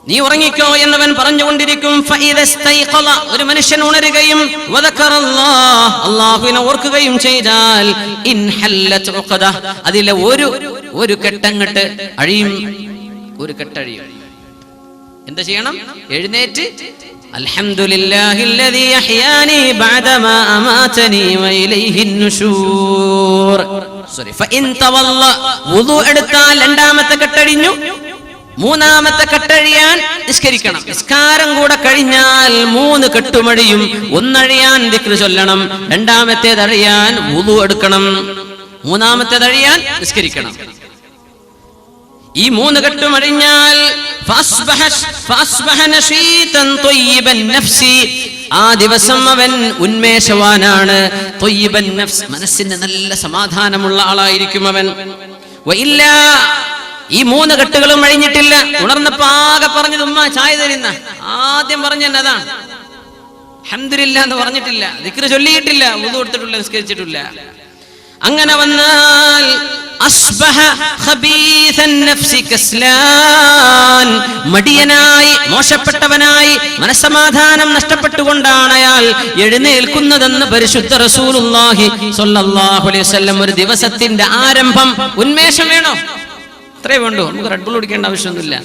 നീ ഉറങ്ങിക്കോ എന്നവൻ പറഞ്ഞുകൊണ്ടിരിക്കും. ഒരു മനുഷ്യൻ ഉണരുകയും അല്ലാഹുവിനെ ഓർക്കുകയും ചെയ്താൽ അതിലെ ഒരു കെട്ടങ്ങട്ട് അഴിയും, ഒരു കെട്ടഴിയും. എന്താ ചെയ്യണം? എഴുന്നേറ്റ് അൽഹംദുലില്ലാഹില്ലദീ അഹ്യാനി ബഅദമാ അമാതനി വഇലൈഹിൻ നുശൂർ. ഫഇൻ തവല്ല, വുളു എടുത്താൽ രണ്ടാമത്തെ കെട്ടഴിഞ്ഞു, മൂന്നാമത്തെ കെട്ടഴിയാൻ നിസ്കരിക്കണം. നിസ്കാരം കൂടെ കഴിഞ്ഞാൽ 3 കെട്ടുമഴിയും. ഒന്നഴിയാൻ ദിക്ർ ചൊല്ലണം, രണ്ടാമത്തേതഴിയാൻ വുളു എടുക്കണം, മൂന്നാമത്തേതഴിയാൻ നിസ്കരിക്കണം. ഈ 3 കെട്ടുമഴിഞ്ഞാൽ ആ ദിവസം അവൻ ഉന്മേഷവാനാണ്. ത്വയ്യിബൻ നഫ്സ്, മനസ്സിന് നല്ല സമാധാനമുള്ള ആളായിരിക്കും അവൻ. ഈ 3 കെട്ടുകളും കഴിഞ്ഞിട്ടില്ല. ഉണർന്നപ്പോ ആകെ പറഞ്ഞത് ഉമ്മ ചായ തരുന്ന, ആദ്യം പറഞ്ഞത് അതാണ്. അൽഹംദുലില്ലാഹ് എന്ന് പറഞ്ഞിട്ടില്ല, ദിക്ർ ചൊല്ലിയിട്ടില്ല, വുളു എടുത്തിട്ടില്ല, നിസ്കരിച്ചിട്ടില്ല. അങ്ങനെ വന്നാൽ അസ്ബഹ ഖബീസൻ നഫ്സി കസ്ലാൻ, മടിയനായി, മോശപ്പെട്ടവനായി, മനസ്സമാധാനം നഷ്ടപ്പെട്ടുകൊണ്ടാണ് അയാൾ എഴുന്നേൽക്കുന്നതെന്ന് പരിശുദ്ധ റസൂലുള്ളാഹി സ്വല്ലല്ലാഹു അലൈഹി വസല്ലം. ഒരു ദിവസത്തിന്റെ ആരംഭം ഉന്മേഷം വേണോ? അത്രേ വേണ്ടൂ. നമുക്ക് റെഡ് ബുൾ കുടിക്കേണ്ട ആവശ്യമൊന്നുമില്ല.